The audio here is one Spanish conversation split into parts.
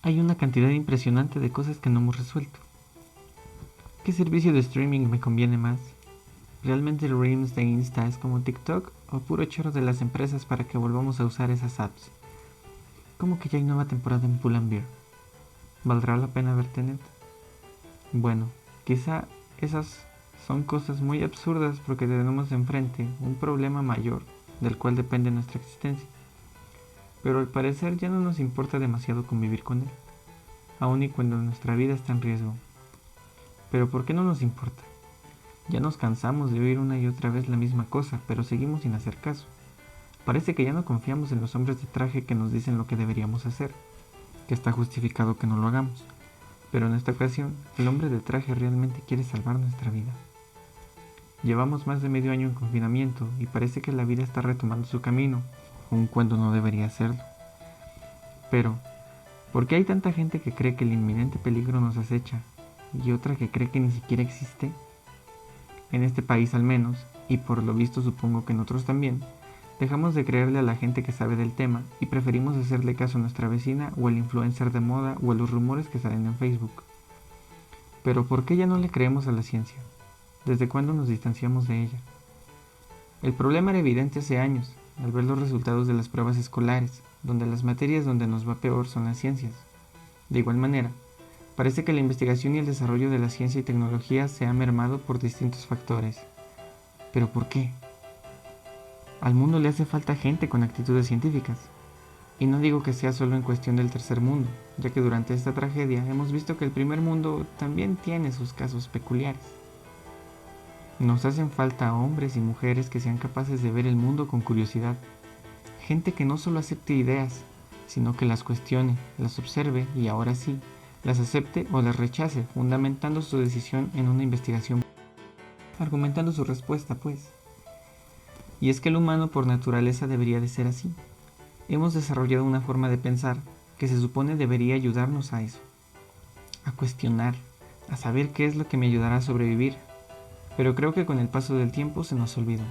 Hay una cantidad impresionante de cosas que no hemos resuelto. ¿Qué servicio de streaming me conviene más? ¿Realmente el Reels de Insta es como TikTok o puro choro de las empresas para que volvamos a usar esas apps? ¿Cómo que ya hay nueva temporada en Pull&Bear? ¿Valdrá la pena ver Tenet? Bueno, quizá esas son cosas muy absurdas porque tenemos enfrente un problema mayor del cual depende nuestra existencia. Pero al parecer ya no nos importa demasiado convivir con él, aun y cuando nuestra vida está en riesgo. Pero ¿por qué no nos importa? Ya nos cansamos de oír una y otra vez la misma cosa, pero seguimos sin hacer caso. Parece que ya no confiamos en los hombres de traje que nos dicen lo que deberíamos hacer, que está justificado que no lo hagamos. Pero en esta ocasión, el hombre de traje realmente quiere salvar nuestra vida. Llevamos más de medio año en confinamiento y parece que la vida está retomando su camino, aun cuando no debería hacerlo. Pero, ¿por qué hay tanta gente que cree que el inminente peligro nos acecha y otra que cree que ni siquiera existe? En este país al menos, y por lo visto supongo que en otros también, dejamos de creerle a la gente que sabe del tema y preferimos hacerle caso a nuestra vecina o al influencer de moda o a los rumores que salen en Facebook. Pero ¿por qué ya no le creemos a la ciencia? ¿Desde cuándo nos distanciamos de ella? El problema era evidente hace años, al ver los resultados de las pruebas escolares, donde las materias donde nos va peor son las ciencias. De igual manera, parece que la investigación y el desarrollo de la ciencia y tecnología se ha mermado por distintos factores. ¿Pero por qué? Al mundo le hace falta gente con actitudes científicas. Y no digo que sea solo en cuestión del tercer mundo, ya que durante esta tragedia hemos visto que el primer mundo también tiene sus casos peculiares. Nos hacen falta hombres y mujeres que sean capaces de ver el mundo con curiosidad. Gente que no solo acepte ideas, sino que las cuestione, las observe y ahora sí, las acepte o las rechace, fundamentando su decisión en una investigación, argumentando su respuesta, pues. Y es que el humano por naturaleza debería de ser así. Hemos desarrollado una forma de pensar que se supone debería ayudarnos a eso, a cuestionar, a saber qué es lo que me ayudará a sobrevivir, pero creo que con el paso del tiempo se nos olvidó.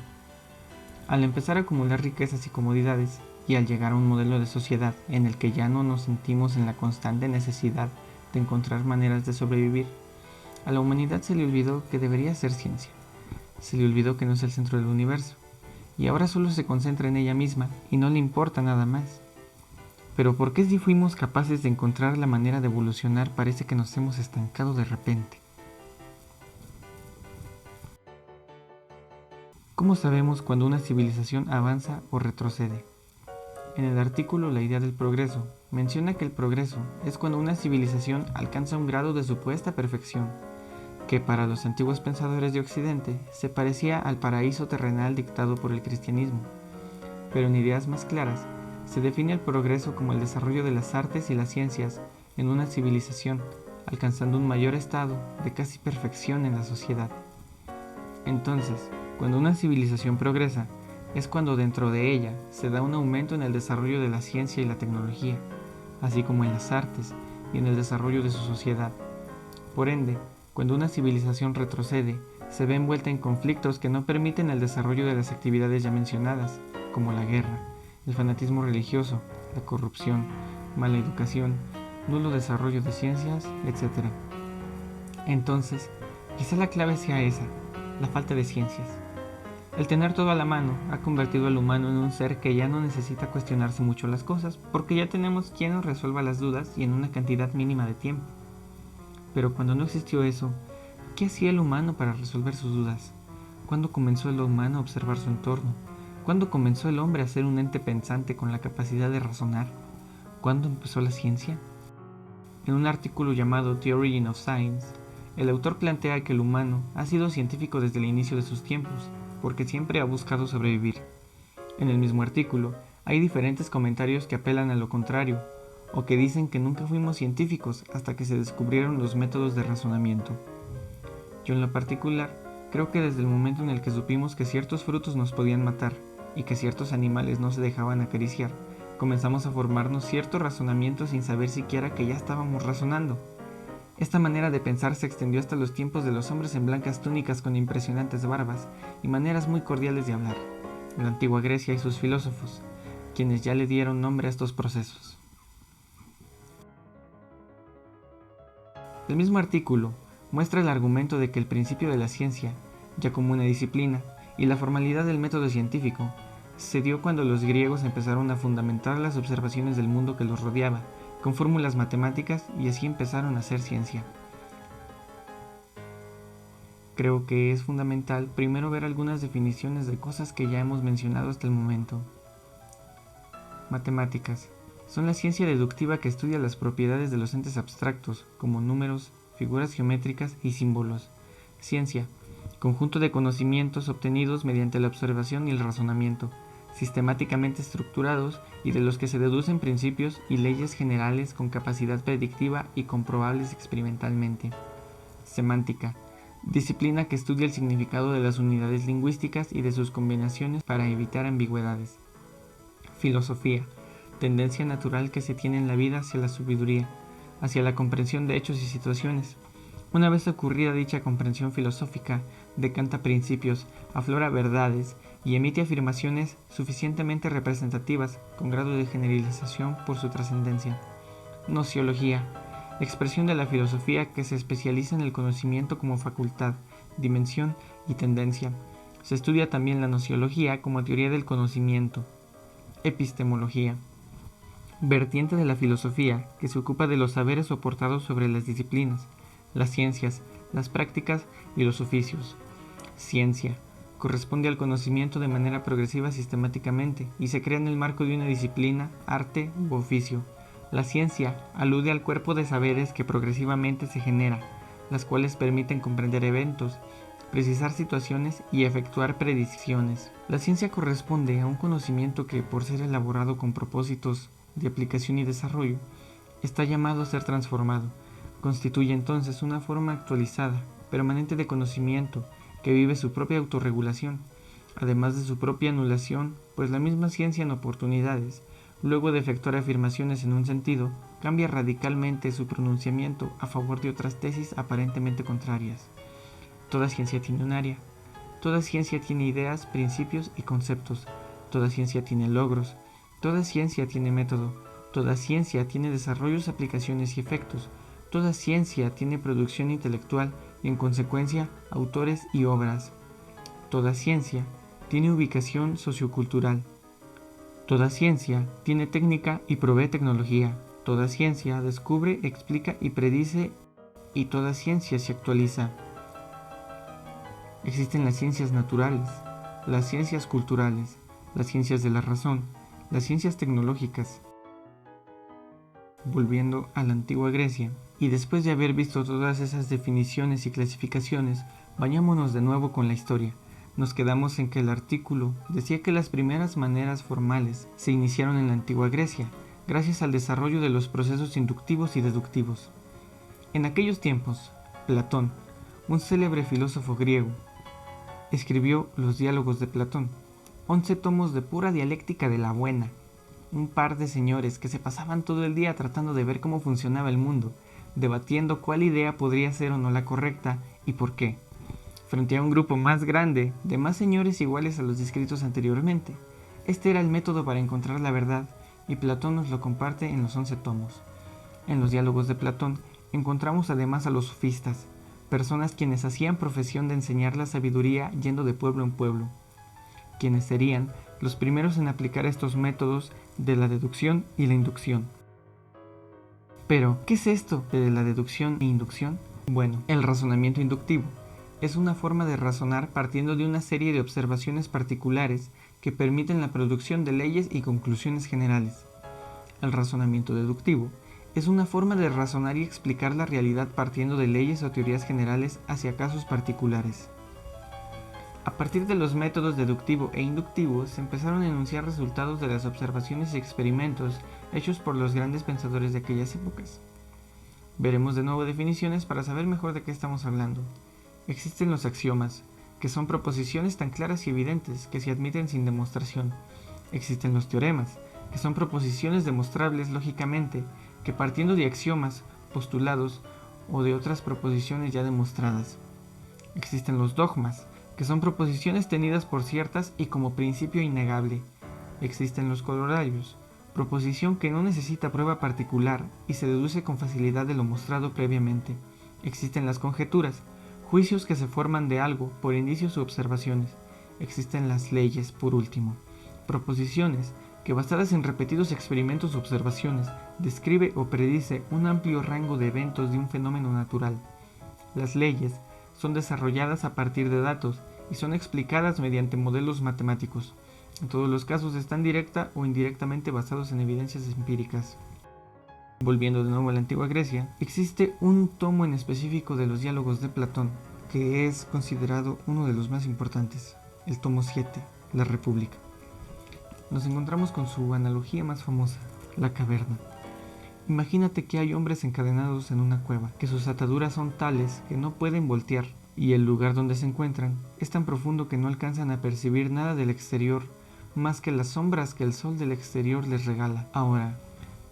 Al empezar a acumular riquezas y comodidades, y al llegar a un modelo de sociedad en el que ya no nos sentimos en la constante necesidad de encontrar maneras de sobrevivir, a la humanidad se le olvidó que debería ser ciencia, se le olvidó que no es el centro del universo, y ahora solo se concentra en ella misma y no le importa nada más. Pero ¿por qué si fuimos capaces de encontrar la manera de evolucionar parece que nos hemos estancado de repente? ¿Cómo sabemos cuando una civilización avanza o retrocede? En el artículo La idea del progreso, menciona que el progreso es cuando una civilización alcanza un grado de supuesta perfección, que para los antiguos pensadores de Occidente se parecía al paraíso terrenal dictado por el cristianismo. Pero en ideas más claras, se define el progreso como el desarrollo de las artes y las ciencias en una civilización, alcanzando un mayor estado de casi perfección en la sociedad. Entonces, cuando una civilización progresa, es cuando dentro de ella se da un aumento en el desarrollo de la ciencia y la tecnología, así como en las artes y en el desarrollo de su sociedad. Por ende, cuando una civilización retrocede, se ve envuelta en conflictos que no permiten el desarrollo de las actividades ya mencionadas, como la guerra, el fanatismo religioso, la corrupción, mala educación, nulo desarrollo de ciencias, etc. Entonces, quizá la clave sea esa, la falta de ciencias. El tener todo a la mano ha convertido al humano en un ser que ya no necesita cuestionarse mucho las cosas, porque ya tenemos quien nos resuelva las dudas y en una cantidad mínima de tiempo. Pero cuando no existió eso, ¿qué hacía el humano para resolver sus dudas? ¿Cuándo comenzó el humano a observar su entorno? ¿Cuándo comenzó el hombre a ser un ente pensante con la capacidad de razonar? ¿Cuándo empezó la ciencia? En un artículo llamado The Origin of Science, el autor plantea que el humano ha sido científico desde el inicio de sus tiempos, porque siempre ha buscado sobrevivir. En el mismo artículo, hay diferentes comentarios que apelan a lo contrario, o que dicen que nunca fuimos científicos hasta que se descubrieron los métodos de razonamiento. Yo en lo particular, creo que desde el momento en el que supimos que ciertos frutos nos podían matar y que ciertos animales no se dejaban acariciar, comenzamos a formarnos cierto razonamiento sin saber siquiera que ya estábamos razonando. Esta manera de pensar se extendió hasta los tiempos de los hombres en blancas túnicas con impresionantes barbas y maneras muy cordiales de hablar, la antigua Grecia y sus filósofos, quienes ya le dieron nombre a estos procesos. El mismo artículo muestra el argumento de que el principio de la ciencia, ya como una disciplina, y la formalidad del método científico, se dio cuando los griegos empezaron a fundamentar las observaciones del mundo que los rodeaba, con fórmulas matemáticas, y así empezaron a hacer ciencia. Creo que es fundamental primero ver algunas definiciones de cosas que ya hemos mencionado hasta el momento. Matemáticas. Son la ciencia deductiva que estudia las propiedades de los entes abstractos, como números, figuras geométricas y símbolos. Ciencia. Conjunto de conocimientos obtenidos mediante la observación y el razonamiento, sistemáticamente estructurados y de los que se deducen principios y leyes generales con capacidad predictiva y comprobables experimentalmente. Semántica. Disciplina que estudia el significado de las unidades lingüísticas y de sus combinaciones para evitar ambigüedades. Filosofía. Tendencia natural que se tiene en la vida hacia la sabiduría, hacia la comprensión de hechos y situaciones. Una vez ocurrida dicha comprensión filosófica, decanta principios, aflora verdades y emite afirmaciones suficientemente representativas con grado de generalización por su trascendencia. Nociología. Expresión de la filosofía que se especializa en el conocimiento como facultad, dimensión y tendencia. Se estudia también la nociología como teoría del conocimiento. Epistemología. Vertiente de la filosofía que se ocupa de los saberes soportados sobre las disciplinas, las ciencias, las prácticas y los oficios. Ciencia. Corresponde al conocimiento de manera progresiva sistemáticamente y se crea en el marco de una disciplina, arte u oficio. La ciencia alude al cuerpo de saberes que progresivamente se genera, las cuales permiten comprender eventos, precisar situaciones y efectuar predicciones. La ciencia corresponde a un conocimiento que, por ser elaborado con propósitos de aplicación y desarrollo, está llamado a ser transformado. Constituye entonces una forma actualizada, permanente de conocimiento, que vive su propia autorregulación, además de su propia anulación, pues la misma ciencia en oportunidades, luego de efectuar afirmaciones en un sentido, cambia radicalmente su pronunciamiento a favor de otras tesis aparentemente contrarias. Toda ciencia tiene un área, toda ciencia tiene ideas, principios y conceptos, toda ciencia tiene logros, toda ciencia tiene método, toda ciencia tiene desarrollos, aplicaciones y efectos, toda ciencia tiene producción intelectual y en consecuencia autores y obras. Toda ciencia tiene ubicación sociocultural. Toda ciencia tiene técnica y provee tecnología. Toda ciencia descubre, explica y predice, y toda ciencia se actualiza. Existen las ciencias naturales, las ciencias culturales, las ciencias de la razón, las ciencias tecnológicas. Volviendo a la antigua Grecia, y después de haber visto todas esas definiciones y clasificaciones, vayámonos de nuevo con la historia. Nos quedamos en que el artículo decía que las primeras maneras formales se iniciaron en la antigua Grecia, gracias al desarrollo de los procesos inductivos y deductivos. En aquellos tiempos, Platón, un célebre filósofo griego, escribió los Diálogos de Platón, 11 tomos de pura dialéctica de la buena. Un par de señores que se pasaban todo el día tratando de ver cómo funcionaba el mundo, debatiendo cuál idea podría ser o no la correcta y por qué, frente a un grupo más grande de más señores iguales a los descritos anteriormente. Este era el método para encontrar la verdad, y Platón nos lo comparte en los 11 tomos. En los Diálogos de Platón encontramos además a los sofistas, personas quienes hacían profesión de enseñar la sabiduría yendo de pueblo en pueblo, quienes serían los primeros en aplicar estos métodos de la deducción y la inducción. Pero, ¿qué es esto de la deducción e inducción? Bueno, el razonamiento inductivo es una forma de razonar partiendo de una serie de observaciones particulares que permiten la producción de leyes y conclusiones generales. El razonamiento deductivo es una forma de razonar y explicar la realidad partiendo de leyes o teorías generales hacia casos particulares. A partir de los métodos deductivo e inductivo se empezaron a enunciar resultados de las observaciones y experimentos hechos por los grandes pensadores de aquellas épocas. Veremos de nuevo definiciones para saber mejor de qué estamos hablando. Existen los axiomas, que son proposiciones tan claras y evidentes que se admiten sin demostración. Existen los teoremas, que son proposiciones demostrables lógicamente, que partiendo de axiomas, postulados o de otras proposiciones ya demostradas. Existen los dogmas, que son proposiciones tenidas por ciertas y como principio innegable. Existen los corollarios, proposición que no necesita prueba particular y se deduce con facilidad de lo mostrado previamente. Existen las conjeturas, juicios que se forman de algo por indicios u observaciones. Existen las leyes, por último, proposiciones que, basadas en repetidos experimentos u observaciones, describe o predice un amplio rango de eventos de un fenómeno natural. Las leyes son desarrolladas a partir de datos y son explicadas mediante modelos matemáticos. En todos los casos están directa o indirectamente basados en evidencias empíricas. Volviendo de nuevo a la antigua Grecia, existe un tomo en específico de los diálogos de Platón, que es considerado uno de los más importantes, el tomo 7, la República. Nos encontramos con su analogía más famosa, la caverna. Imagínate que hay hombres encadenados en una cueva, que sus ataduras son tales que no pueden voltear, y el lugar donde se encuentran es tan profundo que no alcanzan a percibir nada del exterior más que las sombras que el sol del exterior les regala. Ahora,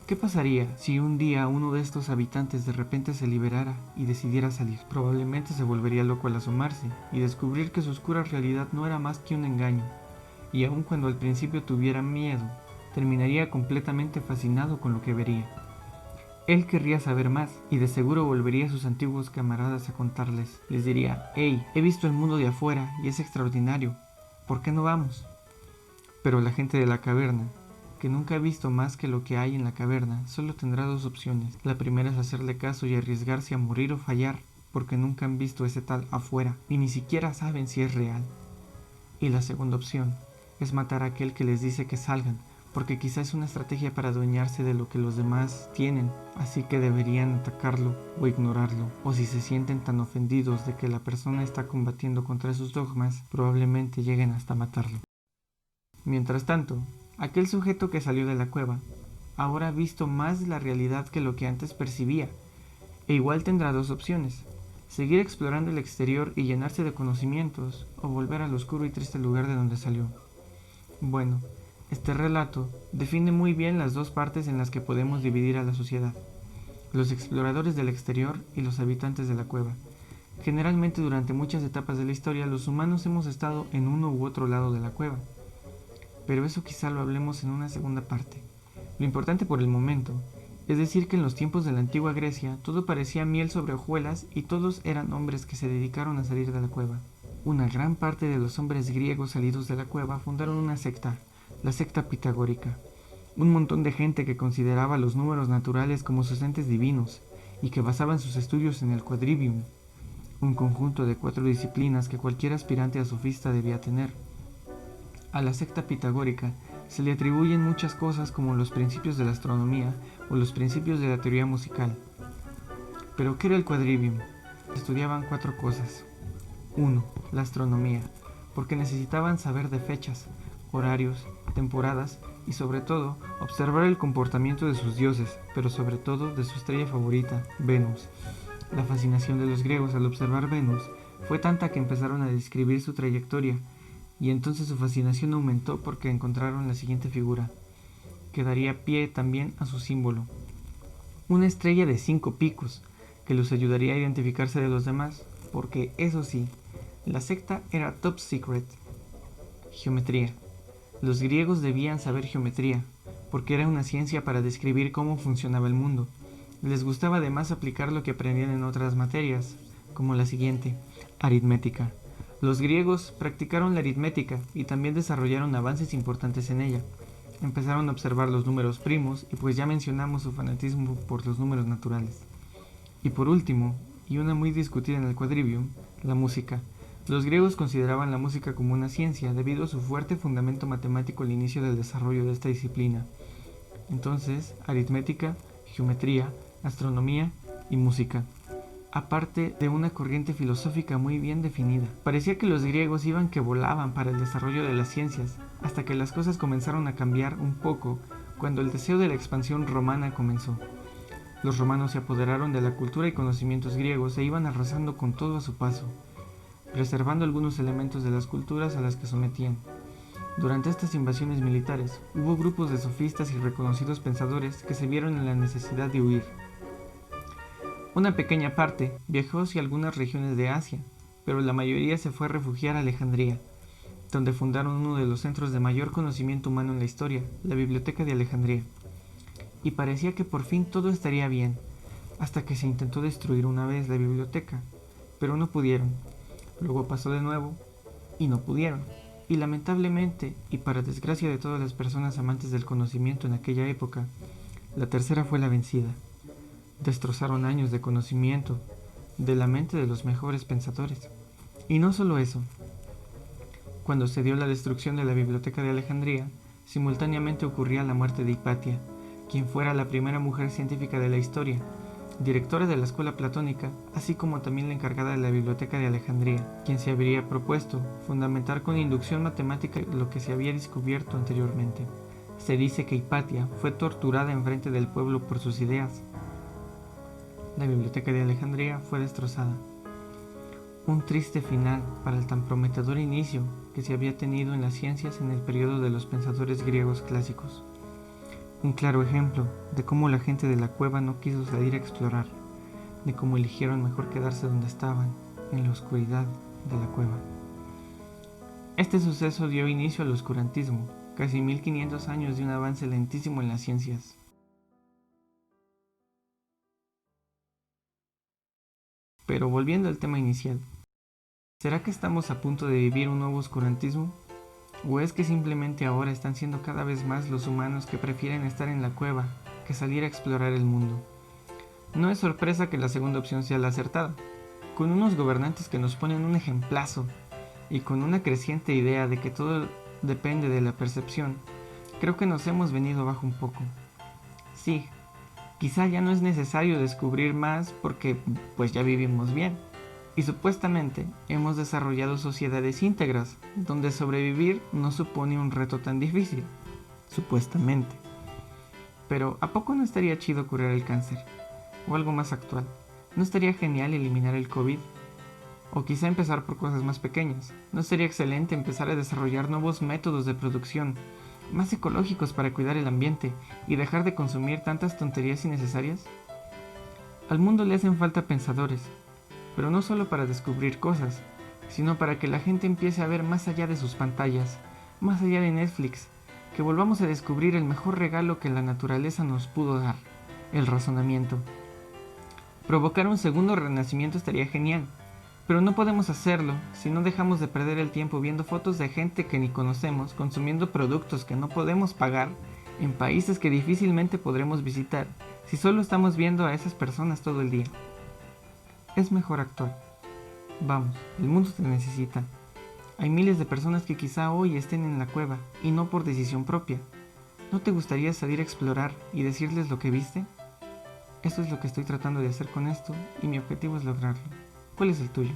¿qué pasaría si un día uno de estos habitantes de repente se liberara y decidiera salir? Probablemente se volvería loco al asomarse y descubrir que su oscura realidad no era más que un engaño, y aun cuando al principio tuviera miedo, terminaría completamente fascinado con lo que vería. Él querría saber más y de seguro volvería a sus antiguos camaradas a contarles. Les diría: «Hey, he visto el mundo de afuera y es extraordinario, ¿por qué no vamos?». Pero la gente de la caverna, que nunca ha visto más que lo que hay en la caverna, solo tendrá dos opciones. La primera es hacerle caso y arriesgarse a morir o fallar, porque nunca han visto ese tal afuera y ni siquiera saben si es real. Y la segunda opción es matar a aquel que les dice que salgan, porque quizás es una estrategia para adueñarse de lo que los demás tienen, así que deberían atacarlo o ignorarlo, o si se sienten tan ofendidos de que la persona está combatiendo contra sus dogmas, probablemente lleguen hasta matarlo. Mientras tanto, aquel sujeto que salió de la cueva ahora ha visto más de la realidad que lo que antes percibía, e igual tendrá dos opciones: seguir explorando el exterior y llenarse de conocimientos, o volver al oscuro y triste lugar de donde salió. Bueno, este relato define muy bien las dos partes en las que podemos dividir a la sociedad: los exploradores del exterior y los habitantes de la cueva. Generalmente durante muchas etapas de la historia los humanos hemos estado en uno u otro lado de la cueva, pero eso quizá lo hablemos en una segunda parte. Lo importante por el momento es decir que en los tiempos de la antigua Grecia todo parecía miel sobre hojuelas y todos eran hombres que se dedicaron a salir de la cueva. Una gran parte de los hombres griegos salidos de la cueva fundaron una secta, la secta pitagórica. Un montón de gente que consideraba los números naturales como sus entes divinos y que basaban sus estudios en el quadrivium, un conjunto de 4 disciplinas que cualquier aspirante a sofista debía tener. A la secta pitagórica se le atribuyen muchas cosas como los principios de la astronomía o los principios de la teoría musical. ¿Pero qué era el quadrivium? Estudiaban 4 cosas. 1. La astronomía, porque necesitaban saber de fechas, horarios, temporadas y sobre todo observar el comportamiento de sus dioses, pero sobre todo de su estrella favorita, Venus. La fascinación de los griegos al observar Venus fue tanta que empezaron a describir su trayectoria, y entonces su fascinación aumentó porque encontraron la siguiente figura, que daría pie también a su símbolo: una estrella de 5 picos, que los ayudaría a identificarse de los demás, porque eso sí, la secta era top secret. Geometría. Los griegos debían saber geometría, porque era una ciencia para describir cómo funcionaba el mundo. Les gustaba además aplicar lo que aprendían en otras materias, como la siguiente: aritmética. Los griegos practicaron la aritmética y también desarrollaron avances importantes en ella. Empezaron a observar los números primos y pues ya mencionamos su fanatismo por los números naturales. Y por último, y una muy discutida en el quadrivium, la música. Los griegos consideraban la música como una ciencia debido a su fuerte fundamento matemático al inicio del desarrollo de esta disciplina. Entonces, aritmética, geometría, astronomía y música, aparte de una corriente filosófica muy bien definida. Parecía que los griegos iban que volaban para el desarrollo de las ciencias, hasta que las cosas comenzaron a cambiar un poco cuando el deseo de la expansión romana comenzó. Los romanos se apoderaron de la cultura y conocimientos griegos e iban arrasando con todo a su paso, preservando algunos elementos de las culturas a las que sometían. Durante estas invasiones militares, hubo grupos de sofistas y reconocidos pensadores que se vieron en la necesidad de huir. Una pequeña parte viajó hacia algunas regiones de Asia, pero la mayoría se fue a refugiar a Alejandría, donde fundaron uno de los centros de mayor conocimiento humano en la historia, la Biblioteca de Alejandría. Y parecía que por fin todo estaría bien, hasta que se intentó destruir una vez la biblioteca, pero no pudieron. Luego pasó de nuevo y no pudieron. Y lamentablemente, y para desgracia de todas las personas amantes del conocimiento en aquella época, la tercera fue la vencida. Destrozaron años de conocimiento de la mente de los mejores pensadores. Y no solo eso. Cuando se dio la destrucción de la biblioteca de Alejandría, simultáneamente ocurría la muerte de Hipatia, quien fuera la primera mujer científica de la historia, directora de la escuela platónica, así como también la encargada de la biblioteca de Alejandría, quien se habría propuesto fundamentar con inducción matemática lo que se había descubierto anteriormente. Se dice que Hipatia fue torturada enfrente del pueblo por sus ideas. La biblioteca de Alejandría fue destrozada. Un triste final para el tan prometedor inicio que se había tenido en las ciencias en el periodo de los pensadores griegos clásicos. Un claro ejemplo de cómo la gente de la cueva no quiso salir a explorar, de cómo eligieron mejor quedarse donde estaban, en la oscuridad de la cueva. Este suceso dio inicio al oscurantismo, casi 1500 años de un avance lentísimo en las ciencias. Pero volviendo al tema inicial, ¿será que estamos a punto de vivir un nuevo oscurantismo? ¿O es que simplemente ahora están siendo cada vez más los humanos que prefieren estar en la cueva que salir a explorar el mundo? No es sorpresa que la segunda opción sea la acertada. Con unos gobernantes que nos ponen un ejemplazo y con una creciente idea de que todo depende de la percepción, creo que nos hemos venido abajo un poco. Sí, quizá ya no es necesario descubrir más porque pues ya vivimos bien. Y supuestamente hemos desarrollado sociedades íntegras, donde sobrevivir no supone un reto tan difícil. Supuestamente. Pero ¿a poco no estaría chido curar el cáncer? O algo más actual. ¿No estaría genial eliminar el COVID? O quizá empezar por cosas más pequeñas. ¿No sería excelente empezar a desarrollar nuevos métodos de producción, más ecológicos para cuidar el ambiente y dejar de consumir tantas tonterías innecesarias? Al mundo le hacen falta pensadores, pero no solo para descubrir cosas, sino para que la gente empiece a ver más allá de sus pantallas, más allá de Netflix, que volvamos a descubrir el mejor regalo que la naturaleza nos pudo dar, el razonamiento. Provocar un segundo renacimiento estaría genial, pero no podemos hacerlo si no dejamos de perder el tiempo viendo fotos de gente que ni conocemos consumiendo productos que no podemos pagar en países que difícilmente podremos visitar si solo estamos viendo a esas personas todo el día. Es mejor actuar. Vamos, el mundo te necesita. Hay miles de personas que quizá hoy estén en la cueva y no por decisión propia. ¿No te gustaría salir a explorar y decirles lo que viste? Eso es lo que estoy tratando de hacer con esto y mi objetivo es lograrlo. ¿Cuál es el tuyo?